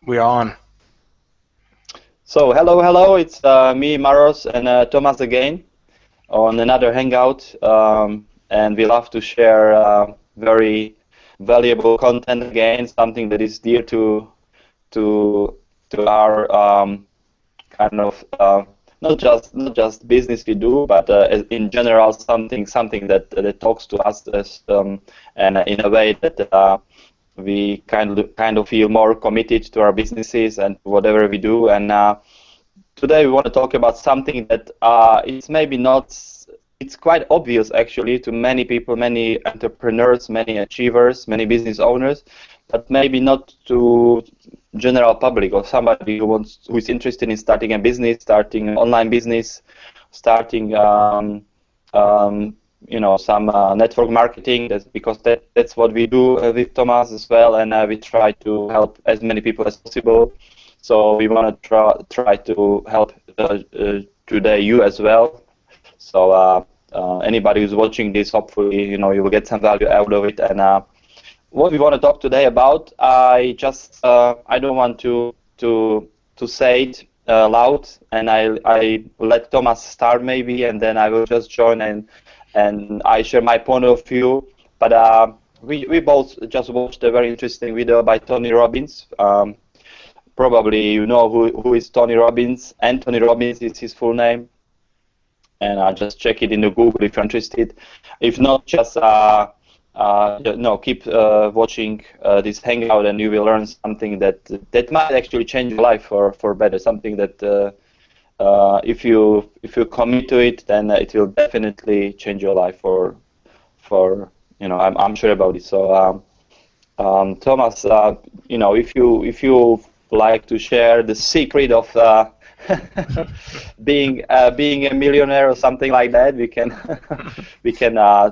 We are on. So hello, it's me, Maros, and Thomas again on another hangout, and we love to share very valuable content again, something that is dear to our kind of not just business we do, but in general something that talks to us as and in a way that we kind of feel more committed to our businesses and whatever we do. And today we want to talk about something that it's maybe not, it's quite obvious actually to many people, many entrepreneurs, many achievers, many business owners, but maybe not to general public or somebody who is interested in starting a business, starting an online business, starting some network marketing. That's what we do with Thomas as well, and we try to help as many people as possible. So we want to try to help today you as well. So anybody who's watching this, hopefully you will get some value out of it. And what we want to talk today about, I don't want to say it loud, and I let Thomas start maybe, and then I will just join and I share my point of view. But we both just watched a very interesting video by Tony Robbins. Probably you know who is Tony Robbins. Anthony Robbins is his full name, and just check it in the Google if you're interested. If not, just keep watching this hangout, and you will learn something that might actually change your life for better. Something that if you commit to it, then it will definitely change your life for I'm sure about it. So Thomas, if you like to share the secret of being a millionaire or something like that, we can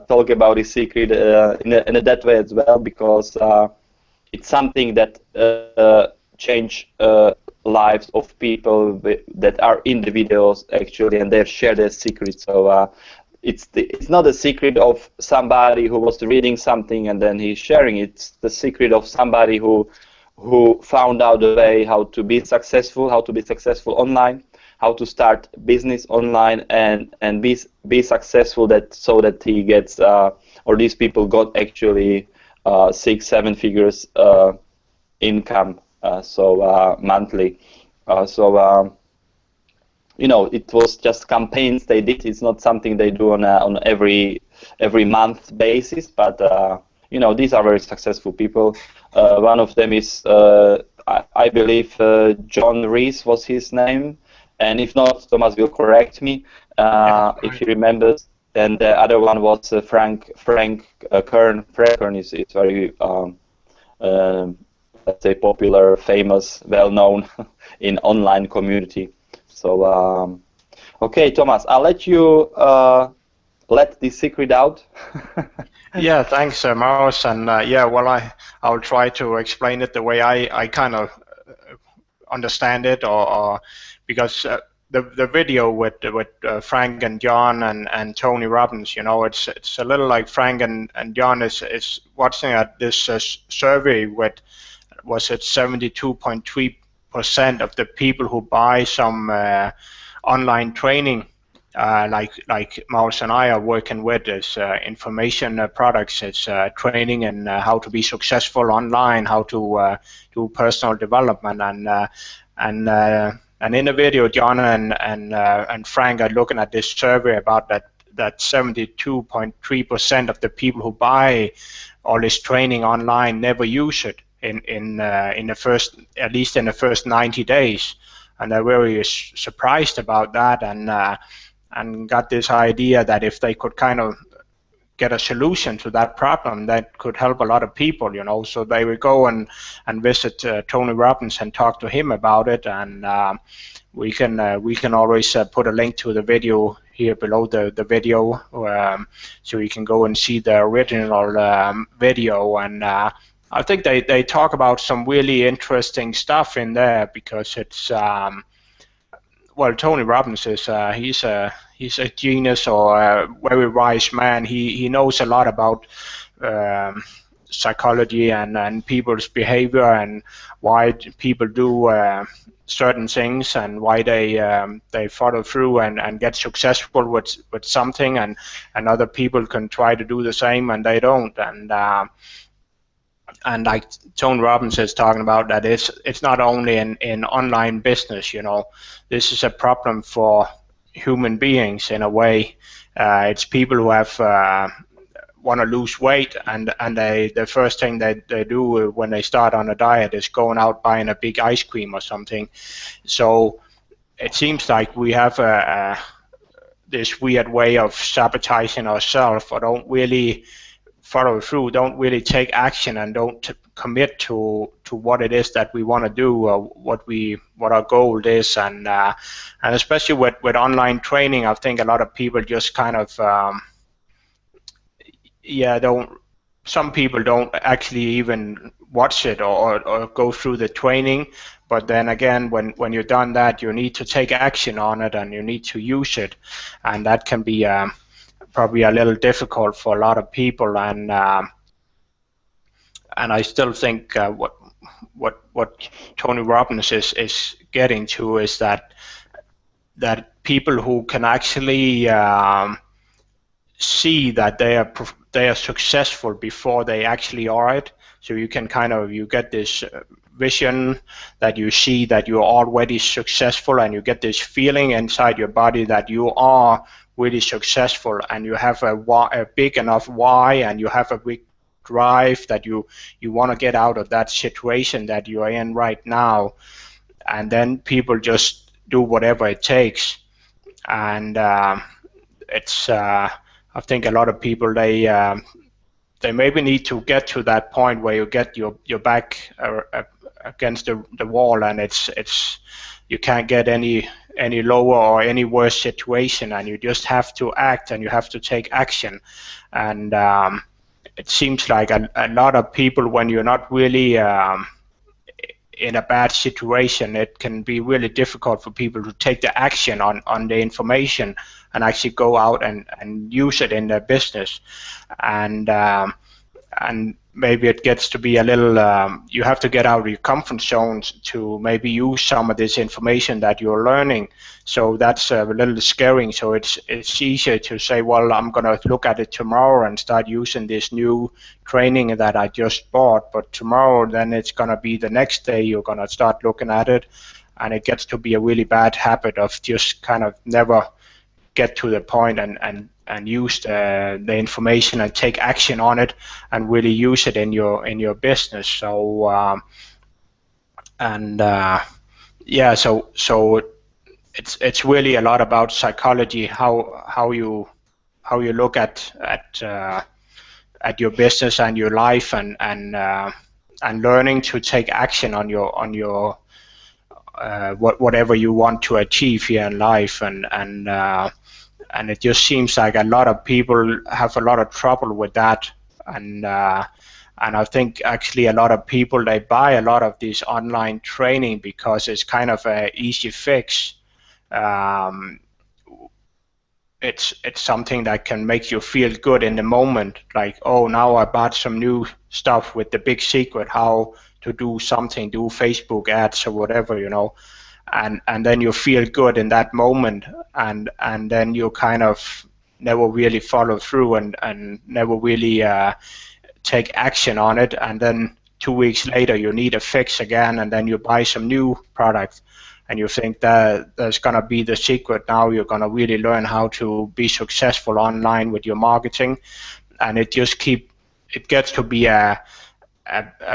talk about the secret in that way as well, because it's something that change lives of people that are in the videos actually, and they share their secrets. So it's not a secret of somebody who was reading something and then he's sharing it. It's the secret of somebody who found out a way how to be successful online, how to start business online and be successful, so that he gets or these people got actually 6-7 figures income monthly. It was just campaigns they did. It's not something they do on every month basis, but these are very successful people. One of them is, I believe, John Reese was his name, and if not, Thomas will correct me if he remembers. And the other one was Frank Kern. Frank Kern is very, let's say, popular, famous, well-known in online community. So, okay, Thomas, I'll let you let the secret out. Yeah, thanks, Maros, and I'll try to explain it the way I kind of understand it, or because the video with Frank and John and Tony Robbins, it's a little like Frank and John is watching at this survey with, was it 72.3% of the people who buy some online training, like Maus and I are working with, is information products. It's training and how to be successful online, how to do personal development, and in the video, John and Frank are looking at this survey about that 72.3% of the people who buy all this training online never use it in the first, at least in the first 90 days, and they're very surprised about that, and got this idea that if they could kind of get a solution to that problem, that could help a lot of people, So they would go and visit Tony Robbins and talk to him about it, and we can always put a link to the video here below the video, so you can go and see the original video. And I think they talk about some really interesting stuff in there, because it's well, Tony Robbins is he's a genius, or a very wise man. He knows a lot about psychology and people's behavior and why people do certain things and why they follow through and get successful with something, and other people can try to do the same and they don't. And like Tony Robbins is talking about, that it's not only in online business, this is a problem for human beings in a way. It's people who have want to lose weight, and the first thing they do when they start on a diet is going out buying a big ice cream or something. So it seems like we have this weird way of sabotaging ourselves, or don't really follow through, don't really take action, and don't commit to what it is that we want to do, or what our goal is. And especially with online training, I think a lot of people just kind of some people don't actually even watch it or go through the training. But then again, when you're done that, you need to take action on it and you need to use it, and that can be probably a little difficult for a lot of people. And I still think what Tony Robbins is getting to is that people who can actually see that they are successful before they actually are it. So you can you get this vision that you see that you're already successful, and you get this feeling inside your body that you are really successful, and you have a big enough why, and you have a big drive that you want to get out of that situation that you are in right now. And then people just do whatever it takes. And it's I think a lot of people, they maybe need to get to that point where you get your back against the wall, and it's you can't get any lower or any worse situation, and you just have to act, and you have to take action. And it seems like a lot of people, when you're not really in a bad situation, it can be really difficult for people to take the action on the information and actually go out and use it in their business. And maybe it gets to be a little, you have to get out of your comfort zones to maybe use some of this information that you're learning. So that's a little scary. So it's easier to say, well, I'm going to look at it tomorrow and start using this new training that I just bought. But tomorrow, then it's going to be the next day you're going to start looking at it. And it gets to be a really bad habit of just kind of never get to the point and use the information and take action on it and really use it in your business. So so it's really a lot about psychology, how you look at your business and your life, and learning to take action on your whatever you want to achieve here in life. And it just seems like a lot of people have a lot of trouble with that. And I think actually a lot of people, they buy a lot of this online training because it's kind of an easy fix. It's something that can make you feel good in the moment, like, oh, now I bought some new stuff with the big secret how to do something, do Facebook ads or whatever, and then you feel good in that moment, and then you kind of never really follow through and never really take action on it. And then 2 weeks later you need a fix again, and then you buy some new product, and you think that that's going to be the secret. Now you're going to really learn how to be successful online with your marketing, and it gets to be a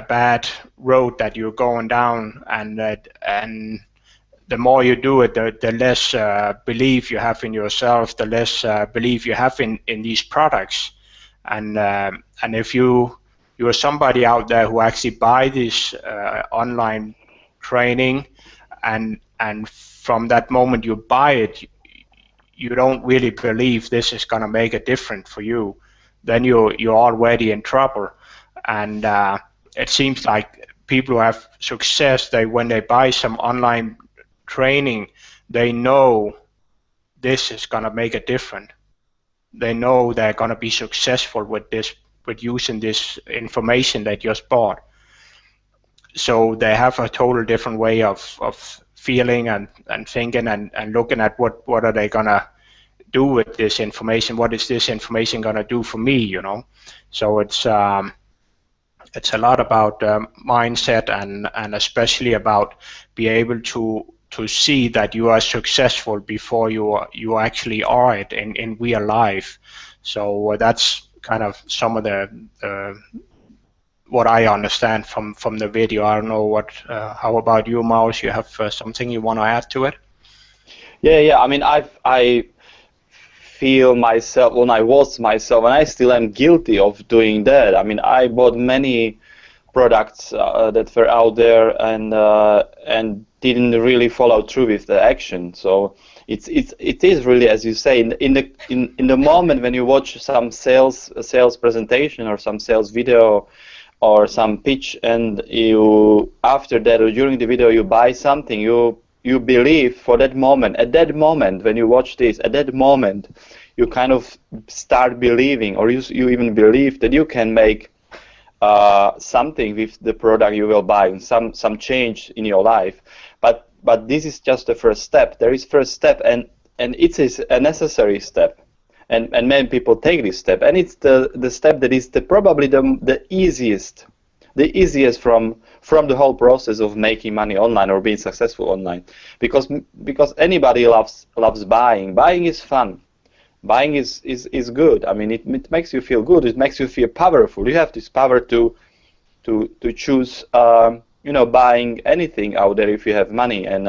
bad road that you're going down, and the more you do it, the less belief you have in yourself, the less belief you have in these products. And if you're somebody out there who actually buy this online training, and from that moment you buy it, you don't really believe this is going to make a difference for you, then you're already in trouble. And it seems like people who have success, when they buy some online training, they know this is going to make a difference. They know they're going to be successful with this with using this information they just bought. So they have a total different way of feeling and thinking and looking at what are they gonna do with this information, what is this information gonna do for me, you know. So it's a lot about mindset and especially about be able to see that you are successful before you actually are it in real life. So that's kind of some of the what I understand from the video. I don't know what. How about you, Maus? You have something you want to add to it? Yeah. I mean, I feel myself, when I was myself, and I still am guilty of doing that. I mean, I bought many products that were out there and didn't really follow through with the action. So it is really, as you say, in the moment when you watch some sales presentation or some sales video or some pitch, and you after that or during the video you buy something, you believe for that moment, at that moment when you watch this, at that moment you kind of start believing, or you even believe that you can make something with the product you will buy, some change in your life. But this is just the first step. There is first step, and it is a necessary step. And many people take this step, and it's the step that is probably the easiest from the whole process of making money online or being successful online, because anybody loves buying. Buying is fun. Buying is good. I mean, it makes you feel good. It makes you feel powerful. You have this power to choose, buying anything out there if you have money, and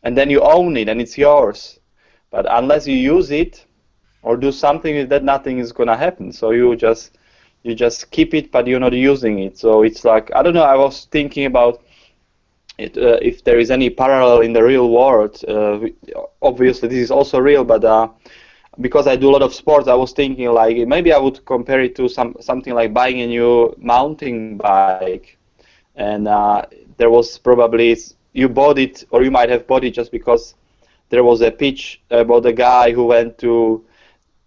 then you own it and it's yours. But unless you use it or do something with that, nothing is gonna happen. So you just keep it, but you're not using it. So it's like, I don't know, I was thinking about it, if there is any parallel in the real world. Obviously this is also real, but because I do a lot of sports, I was thinking like maybe I would compare it to something like buying a new mountain bike, and there was probably, you bought it, or you might have bought it just because there was a pitch about a guy who went to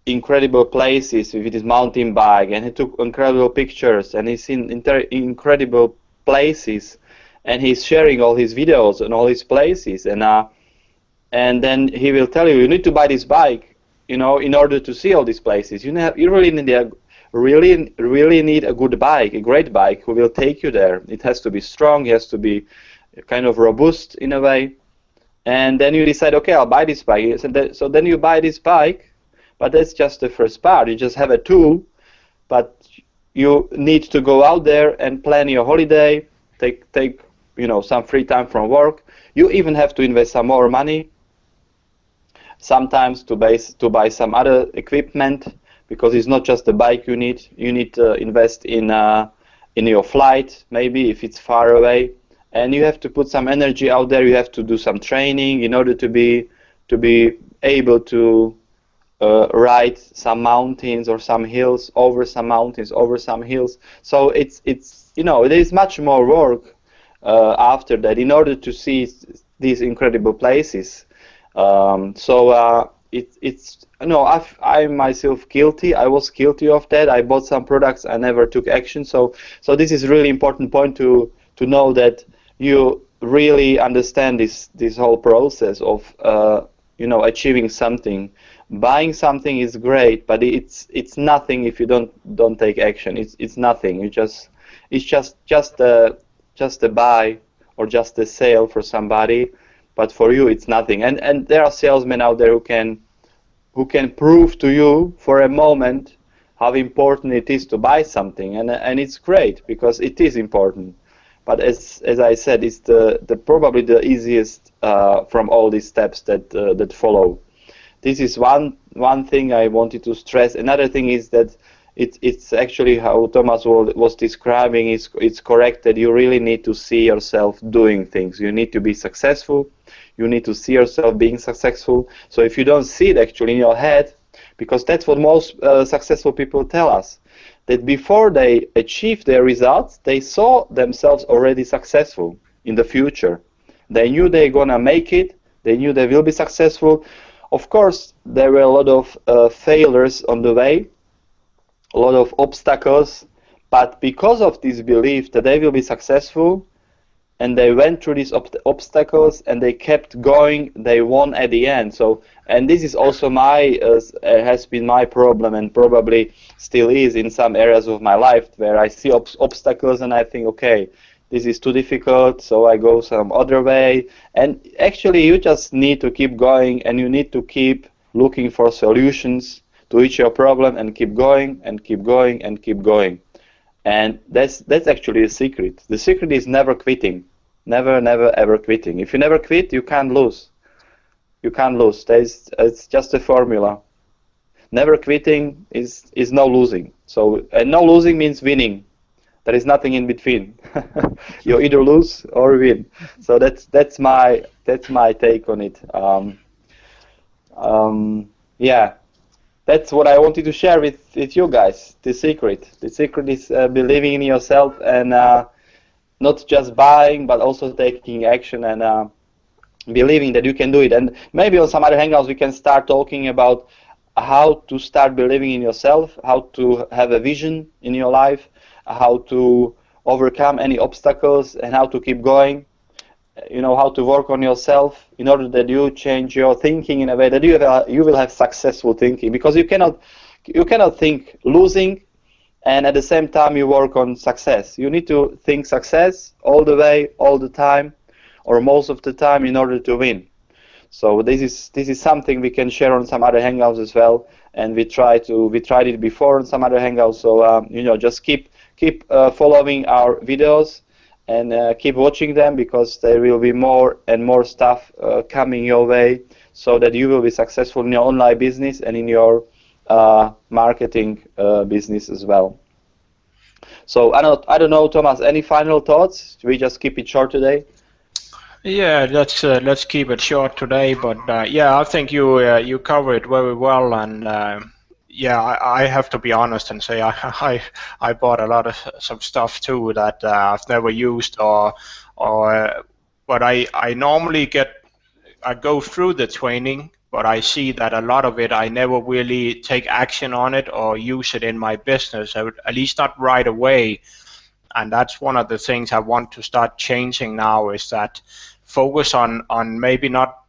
incredible places with his mountain bike, and he took incredible pictures, and he's seen incredible places, and he's sharing all his videos and all his places, and then he will tell you need to buy this bike, in order to see all these places. You really need a good bike, a great bike who will take you there. It has to be strong, it has to be kind of robust in a way, and then you decide, okay, I'll buy this bike. So then you buy this bike. But that's just the first part. You just have a tool, but you need to go out there and plan your holiday, take some free time from work. You even have to invest some more money, sometimes to buy some other equipment, because it's not just the bike you need. You need to invest in your flight, maybe if it's far away, and you have to put some energy out there. You have to do some training in order to be able to ride some mountains or some hills, over some mountains, over some hills. So it's there is much more work after that in order to see these incredible places. I myself guilty. I was guilty of that. I bought some products, I never took action. So this is really important point to know, that you really understand this whole process of achieving something. Buying something is great, but it's nothing if you don't take action. It's nothing. It's just a buy or just a sale for somebody, but for you it's nothing. And there are salesmen out there who can prove to you for a moment how important it is to buy something, and it's great because it is important. But as I said, it's the probably the easiest from all these steps that follow. This is one thing I wanted to stress. Another thing is that it's actually how Thomas was describing. It's correct that you really need to see yourself doing things. You need to be successful. You need to see yourself being successful. So if you don't see it actually in your head, because that's what most successful people tell us, that before they achieve their results, they saw themselves already successful in the future. They knew they're gonna make it. They knew they will be successful. Of course, there were a lot of failures on the way, a lot of obstacles, but because of this belief that they will be successful, and they went through these obstacles and they kept going, they won at the end. So, and this is also has been my problem, and probably still is in some areas of my life, where I see obstacles and I think, okay, this is too difficult, so I go some other way. And actually you just need to keep going, and you need to keep looking for solutions to each your problem, and keep going and keep going and keep going. And that's actually the secret. The secret is never quitting. Never, never, ever quitting. If you never quit, you can't lose. You can't lose. It's just a formula. Never quitting is no losing. So, and no losing means winning. There is nothing in between. You either lose or win. So that's my take on it. Yeah. That's what I wanted to share with you guys. The secret is believing in yourself, and not just buying, but also taking action, and believing that you can do it. And maybe on some other hangouts we can start talking about how to start believing in yourself, how to have a vision in your life, how to overcome any obstacles, and how to keep going. You know, how to work on yourself in order that you change your thinking in a way that you will have successful thinking, because you cannot think losing and at the same time you work on success. You need to think success all the way, all the time, or most of the time, in order to win. So this is something we can share on some other hangouts as well, and we tried it before on some other hangouts. So you know, just keep following our videos, and keep watching them, because there will be more and more stuff coming your way, so that you will be successful in your online business and in your marketing business as well. So I don't know, Thomas, any final thoughts? We just keep it short today. Yeah, let's keep it short today. But yeah, I think you cover it very well, and yeah, I have to be honest and say I bought a lot of some stuff too that I've never used, but I normally I go through the training, but I see that a lot of it I never really take action on it or use it in my business, at least not right away. And that's one of the things I want to start changing now, is that focus on maybe not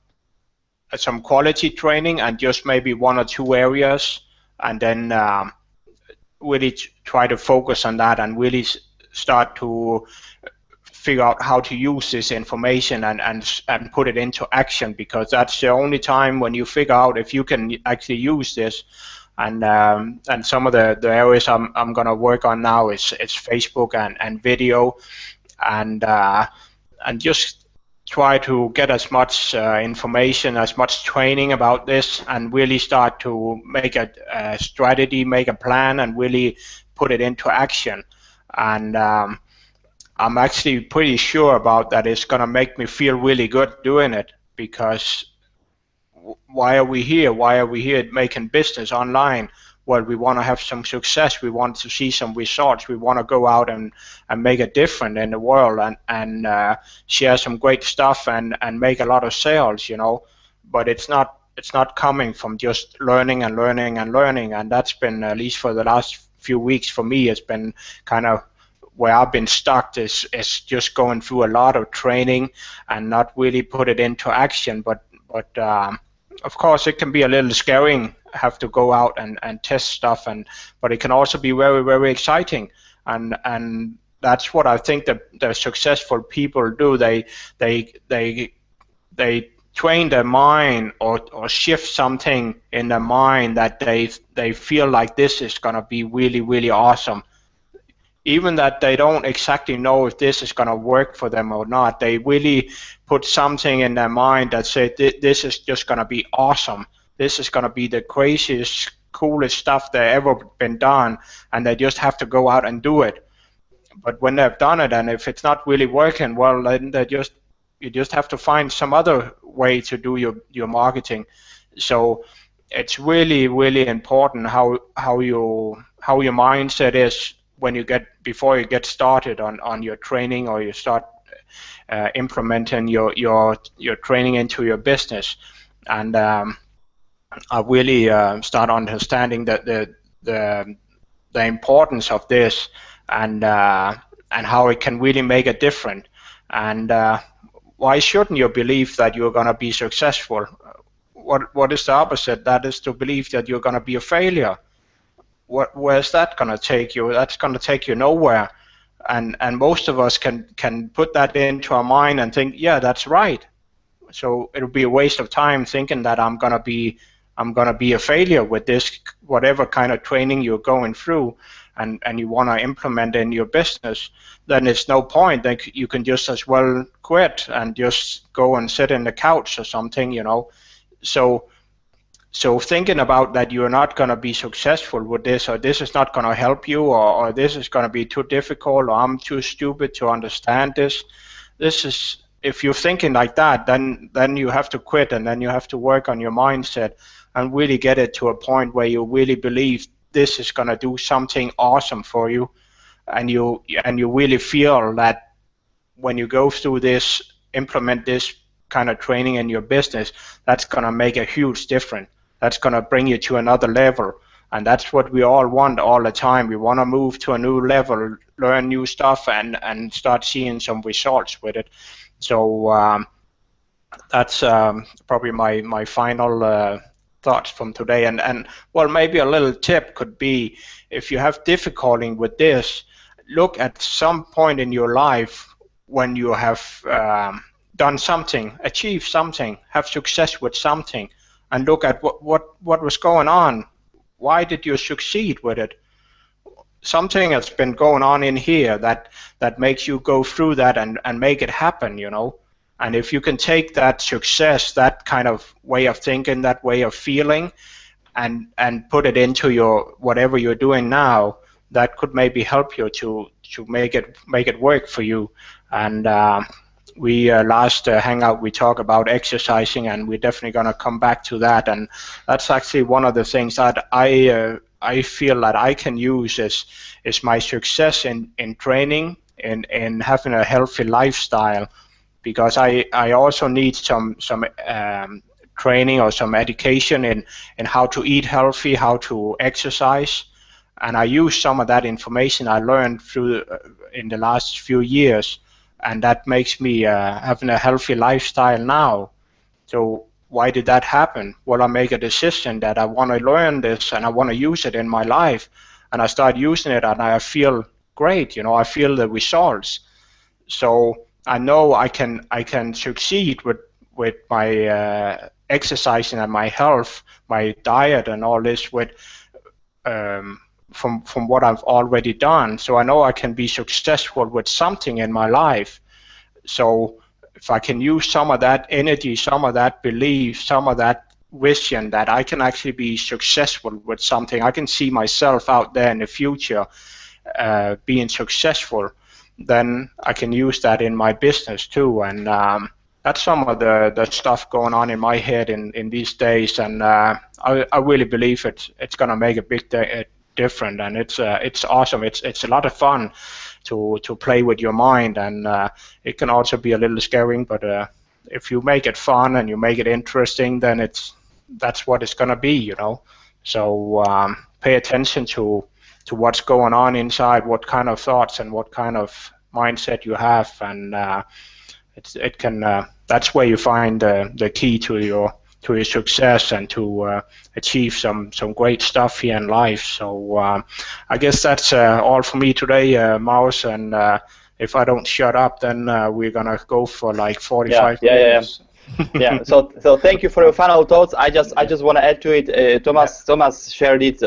some quality training and just maybe one or two areas, and then really try to focus on that and really start to figure out how to use this information and put it into action, because that's the only time when you figure out if you can actually use this. And some of the areas I'm going to work on now is Facebook and video, and just try to get as much information, as much training about this, and really start to make a strategy, make a plan, and really put it into action. And I'm actually pretty sure about that. It's going to make me feel really good doing it, because why are we here? Why are we here making business online? Well, we want to have some success. We want to see some results. We want to go out and make a difference in the world, and share some great stuff and make a lot of sales, you know. But it's not coming from just learning and learning and learning. And that's been, at least for the last few weeks for me, it's been kind of where I've been stuck, is just going through a lot of training and not really put it into action. But of course, it can be a little scary, have to go out and test stuff, but it can also be very, very exciting. And that's what I think the successful people do. They train their mind or shift something in their mind that they feel like this is going to be really, really awesome. Even that they don't exactly know if this is going to work for them or not, they really put something in their mind that says this is just going to be awesome. This is going to be the craziest, coolest stuff that ever been done, and they just have to go out and do it. But when they've done it, and if it's not really working, well, then you just have to find some other way to do your marketing. So it's really, really important how your mindset is before you get started on your training, or you start implementing your training into your business. And I really start understanding that the the importance of this, and how it can really make a difference. And why shouldn't you believe that you're going to be successful? What is the opposite? That is to believe that you're going to be a failure. Where's that going to take you? That's going to take you nowhere. And most of us can put that into our mind and think, yeah, that's right. So it'll be a waste of time thinking that I'm gonna be a failure with this, whatever kind of training you're going through, and you want to implement in your business. Then it's no point. Then you can just as well quit and just go and sit in the couch or something, you know. So thinking about that you're not going to be successful with this, or this is not going to help you, or this is going to be too difficult, or I'm too stupid to understand this. If you're thinking like that, then you have to quit, and then you have to work on your mindset and really get it to a point where you really believe this is going to do something awesome for you, and you really feel that when you go through this, implement this kind of training in your business, that's going to make a huge difference. That's going to bring you to another level, and that's what we all want all the time. We want to move to a new level, learn new stuff, and start seeing some results with it. So that's probably my final thoughts from today. And well, maybe a little tip could be, if you have difficulty with this, look at some point in your life when you have done something, achieved something, have success with something, and look at what was going on. Why did you succeed with it? Something has been going on in here that makes you go through that and make it happen, you know. And if you can take that success, that kind of way of thinking, that way of feeling, and put it into your whatever you're doing now, that could maybe help you to make it work for you. And we last hangout we talked about exercising, and we're definitely going to come back to that. And that's actually one of the things that I feel that I can use is my success in training and having a healthy lifestyle, because I also need some training or some education in how to eat healthy, how to exercise, and I use some of that information I learned through in the last few years, and that makes me having a healthy lifestyle now. So why did that happen? Well, I make a decision that I want to learn this and I want to use it in my life, and I start using it and I feel great, you know, I feel the results. So I know I can succeed with my exercising and my health, my diet and all this with from what I've already done. So I know I can be successful with something in my life. So if I can use some of that energy, some of that belief, some of that vision that I can actually be successful with something, I can see myself out there in the future being successful, then I can use that in my business too. And that's some of the stuff going on in my head in these days, and I really believe it's going to make a big difference, and it's awesome. It's a lot of fun to play with your mind, and it can also be a little scary, but if you make it fun and you make it interesting, then that's what it's going to be, you know. So pay attention to what's going on inside, what kind of thoughts and what kind of mindset you have, and it can that's where you find the key to your success and to achieve some great stuff here in life. So I guess that's all for me today, Maus, and if I don't shut up, then we're gonna go for like 45 minutes. Yeah. So thank you for your final thoughts. I just want to add to it. Thomas shared it.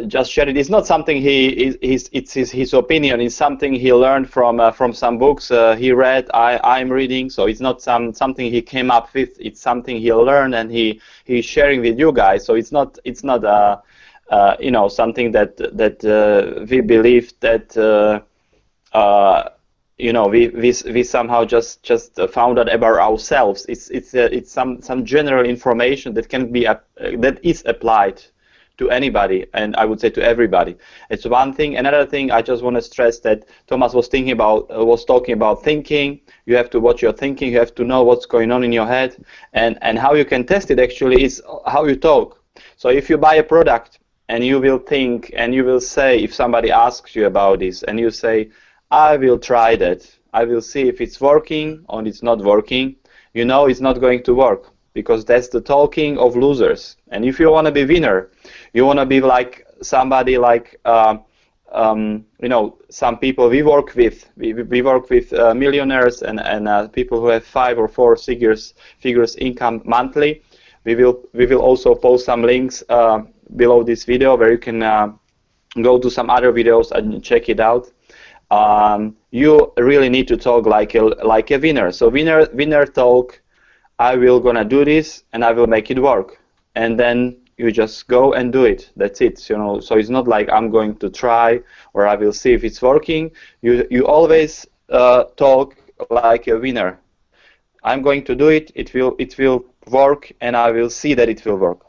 Just shared it. It's not something it's his opinion. It's something he learned from some books he read. I'm reading. So it's not something he came up with. It's something he learned and he's sharing with you guys. So it's not you know, something that we believe that you know, we somehow just found out about ourselves. It's some general information that can be that is applied to anybody, and I would say to everybody. It's one thing. Another thing, I just want to stress that Thomas was talking about thinking. You have to watch your thinking. You have to know what's going on in your head, and how you can test it actually is how you talk. So if you buy a product and you will think, and you will say, if somebody asks you about this, and you say, I will try that, I will see if it's working or it's not working, you know it's not going to work, because that's the talking of losers. And if you want to be winner, you want to be like somebody like you know, some people we work with, we work with millionaires and people who have 5 or 4 figures income monthly. We will also post some links below this video where you can go to some other videos and check it out. You really need to talk like a winner. So winner talk. I will gonna do this and I will make it work, and then you just go and do it. That's it. You know. So it's not like I'm going to try or I will see if it's working. You always talk like a winner. I'm going to do it. It will work, and I will see that it will work.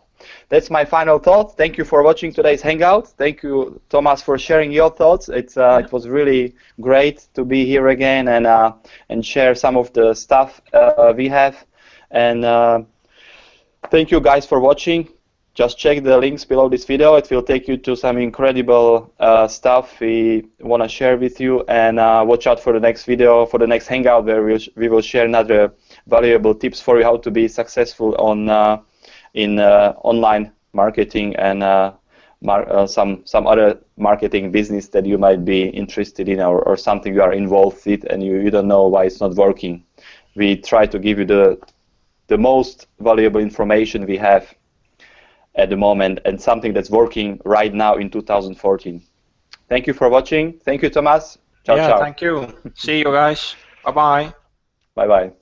That's my final thought. Thank you for watching today's Hangout. Thank you, Thomas, for sharing your thoughts. It was really great to be here again and share some of the stuff we have. And thank you guys for watching. Just check the links below this video. It will take you to some incredible stuff we want to share with you. And watch out for the next video, for the next Hangout, where we will share another valuable tips for you how to be successful on in online marketing and some other marketing business that you might be interested in, or something you are involved with and you don't know why it's not working. We try to give you the most valuable information we have at the moment, and something that's working right now in 2014. Thank you for watching. Thank you, Thomas. Ciao, ciao. Thank you. See you guys. Bye-bye. Bye-bye.